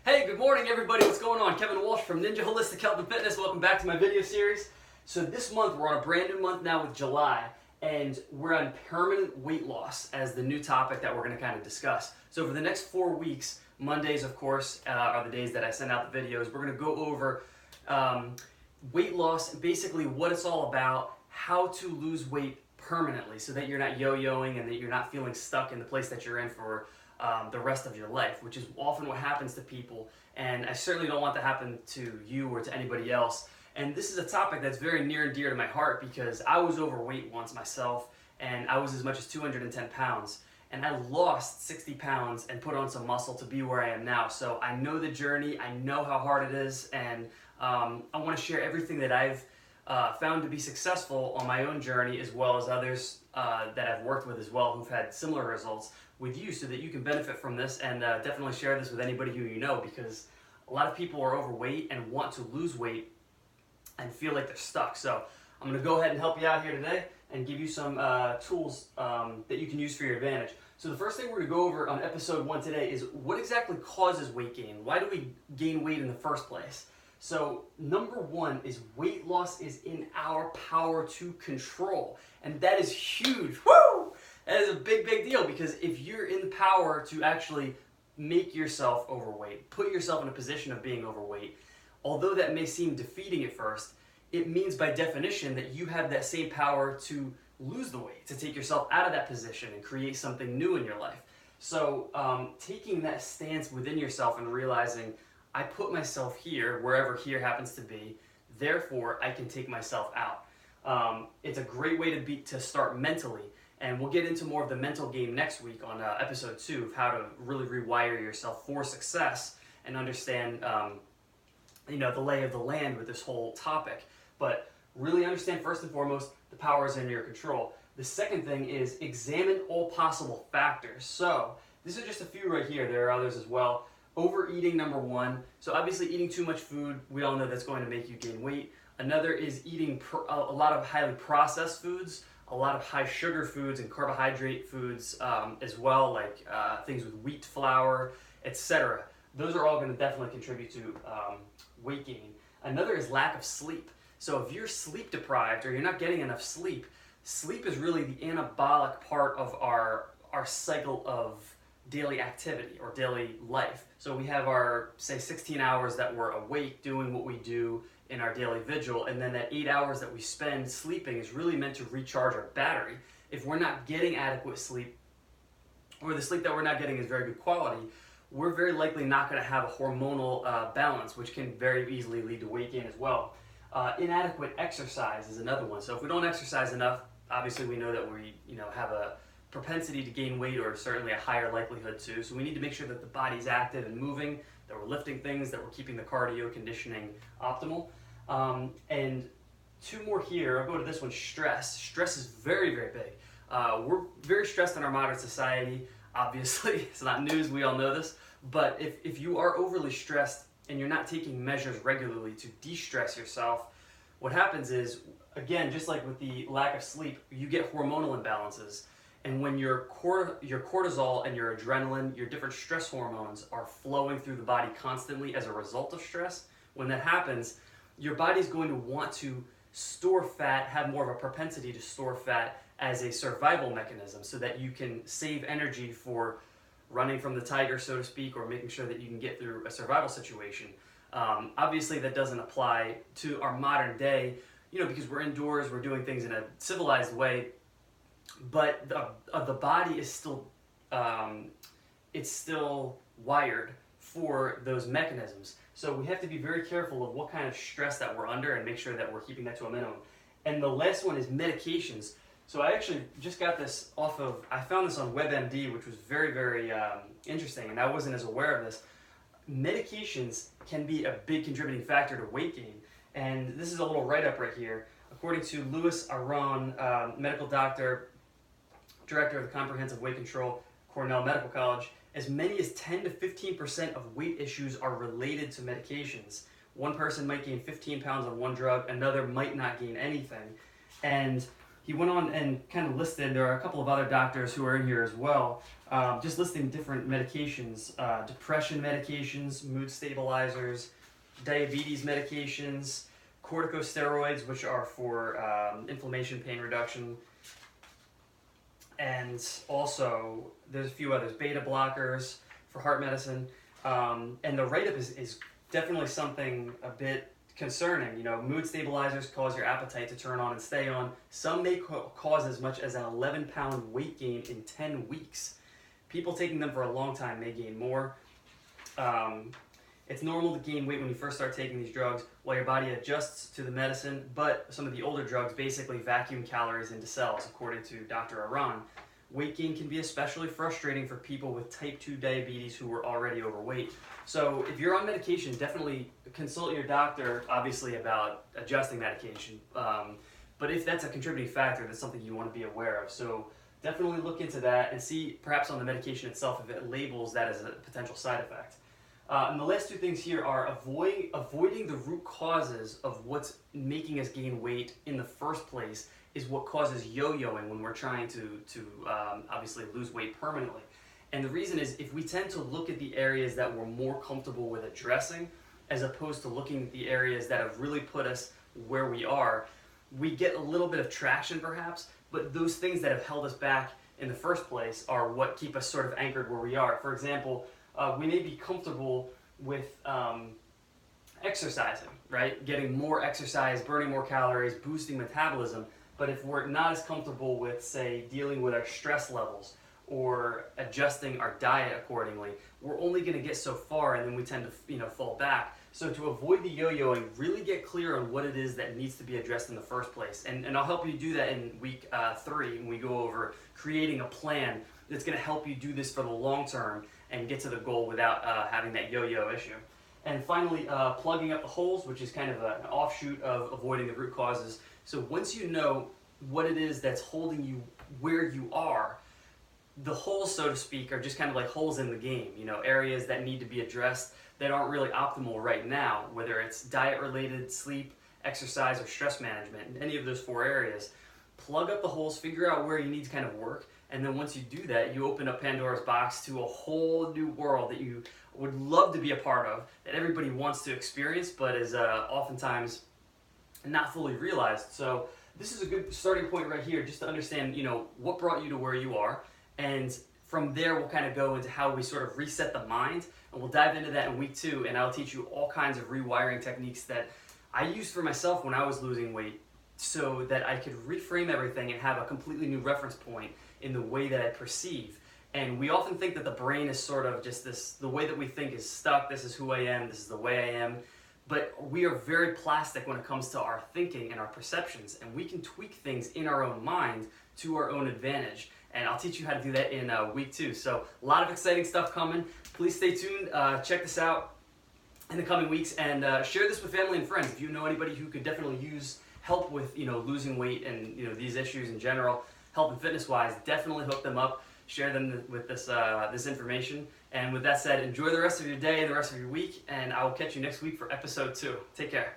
Hey, good morning everybody. What's going on? Kevin Walsh from Ninja Holistic Health and Fitness. Welcome back to my video series. So this month, we're on a brand new month now with July, and we're on permanent weight loss as the new topic that we're going to kind of discuss. So for the next 4 weeks, Mondays, of course, are the days that I send out the videos. We're going to go over weight loss, basically what it's all about, how to lose weight permanently so that you're not yo-yoing and that you're not feeling stuck in the place that you're in for the rest of your life, which is often what happens to people, and I certainly don't want that to happen to you or to anybody else. And this is a topic that's very near and dear to my heart because I was overweight once myself, and I was as much as 210 pounds, and I lost 60 pounds and put on some muscle to be where I am now. So I know the journey, I know how hard it is, and I want to share everything that I've found to be successful on my own journey, as well as others that I've worked with as well who've had similar results with you, so that you can benefit from this, and definitely share this with anybody who you know, because a lot of people are overweight and want to lose weight and feel like they're stuck. So I'm going to go ahead and help you out here today and give you some tools that you can use for your advantage. So the first thing we're going to go over on episode 1 today is what exactly causes weight gain. Why do we gain weight in the first place? So number 1 is weight loss is in our power to control. And that is huge. Woo! That is a big, big deal, because if you're in the power to actually make yourself overweight, put yourself in a position of being overweight, although that may seem defeating at first, it means by definition that you have that same power to lose the weight, to take yourself out of that position and create something new in your life. So taking that stance within yourself and realizing, I put myself here, wherever here happens to be, therefore I can take myself out. It's a great way to start mentally, and we'll get into more of the mental game next week on episode 2 of how to really rewire yourself for success and understand the lay of the land with this whole topic. But really understand first and foremost the power is in your control. The second thing is examine all possible factors. So these are just a few right here. There are others as well. Overeating, number 1. So obviously eating too much food, we all know that's going to make you gain weight. Another is eating a lot of highly processed foods, a lot of high sugar foods and carbohydrate foods as well, like things with wheat flour, etc. Those are all going to definitely contribute to weight gain. Another is lack of sleep. So if you're sleep deprived or you're not getting enough sleep, sleep is really the anabolic part of our cycle of daily activity or daily life. So we have our, say, 16 hours that we're awake doing what we do in our daily vigil, and then that 8 hours that we spend sleeping is really meant to recharge our battery. If we're not getting adequate sleep, or the sleep that we're not getting is very good quality, we're very likely not going to have a hormonal balance, which can very easily lead to weight gain as well. Inadequate exercise is another one. So if we don't exercise enough, obviously we know that we have a propensity to gain weight, or certainly a higher likelihood to. So we need to make sure that the body's active and moving, that we're lifting things, that we're keeping the cardio conditioning optimal. And 2 more here. I'll go to this one, stress. Stress is very, very big. We're very stressed in our modern society. Obviously, it's not news, we all know this. But if you are overly stressed and you're not taking measures regularly to de-stress yourself, what happens is, again, just like with the lack of sleep, you get hormonal imbalances. And when your cortisol and your adrenaline, your different stress hormones are flowing through the body constantly as a result of stress, when that happens, your body's going to want to store fat, have more of a propensity to store fat as a survival mechanism, so that you can save energy for running from the tiger, so to speak, or making sure that you can get through a survival situation. Obviously, that doesn't apply to our modern day, because we're indoors, we're doing things in a civilized way. But the body is still, it's still wired for those mechanisms. So we have to be very careful of what kind of stress that we're under and make sure that we're keeping that to a minimum. And the last one is medications. So I actually just got this I found this on WebMD, which was very, very interesting, and I wasn't as aware of this. Medications can be a big contributing factor to weight gain. And this is a little write-up right here. According to Louis Aron, medical doctor, director of the Comprehensive Weight Control, Cornell Medical College, as many as 10 to 15% of weight issues are related to medications. One person might gain 15 pounds on one drug, another might not gain anything. And he went on and kind of listed, there are a couple of other doctors who are in here as well, just listing different medications, depression medications, mood stabilizers, diabetes medications, corticosteroids, which are for inflammation, pain reduction, and also there's a few others, beta blockers for heart medicine, and the write-up is definitely something a bit concerning. You know, mood stabilizers cause your appetite to turn on and stay on. Some may cause as much as an 11-pound weight gain in 10 weeks. People taking them for a long time may gain more. It's normal to gain weight when you first start taking these drugs while your body adjusts to the medicine, but some of the older drugs basically vacuum calories into cells, according to Dr. Aran. Weight gain can be especially frustrating for people with type 2 diabetes who are already overweight. So if you're on medication, definitely consult your doctor, obviously, about adjusting medication. But if that's a contributing factor, that's something you want to be aware of. So definitely look into that and see perhaps on the medication itself if it labels that as a potential side effect. And the last two things here are avoiding the root causes of what's making us gain weight in the first place is what causes yo-yoing when we're trying to obviously lose weight permanently. And the reason is if we tend to look at the areas that we're more comfortable with addressing as opposed to looking at the areas that have really put us where we are, we get a little bit of traction perhaps, but those things that have held us back in the first place are what keep us sort of anchored where we are. For example, we may be comfortable with exercising, right? Getting more exercise, burning more calories, boosting metabolism. But if we're not as comfortable with, say, dealing with our stress levels or adjusting our diet accordingly, we're only going to get so far, and then we tend to, fall back. So to avoid the yo-yoing, really get clear on what it is that needs to be addressed in the first place. And I'll help you do that in week 3 when we go over creating a plan that's going to help you do this for the long term and get to the goal without having that yo-yo issue. And finally, plugging up the holes, which is kind of an offshoot of avoiding the root causes. So once you know what it is that's holding you where you are, the holes, so to speak, are just kind of like holes in the game, areas that need to be addressed that aren't really optimal right now, whether it's diet-related, sleep, exercise, or stress management, in any of those 4 areas. Plug up the holes, figure out where you need to kind of work, and then once you do that, you open up Pandora's box to a whole new world that you would love to be a part of, that everybody wants to experience, but is oftentimes not fully realized. So this is a good starting point right here, just to understand, what brought you to where you are, and from there we'll kind of go into how we sort of reset the mind, and we'll dive into that in week 2, and I'll teach you all kinds of rewiring techniques that I used for myself when I was losing weight, so that I could reframe everything and have a completely new reference point in the way that I perceive. And we often think that the brain is sort of just this, the way that we think is stuck, this is who I am, this is the way I am. But we are very plastic when it comes to our thinking and our perceptions, and we can tweak things in our own mind to our own advantage. And I'll teach you how to do that in week 2. So a lot of exciting stuff coming. Please stay tuned, check this out in the coming weeks, and share this with family and friends. If you know anybody who could definitely use help with losing weight and these issues in general, health and fitness wise, definitely hook them up, share them with this information. And with that said, enjoy the rest of your day and the rest of your week, and I will catch you next week for episode 2. Take care.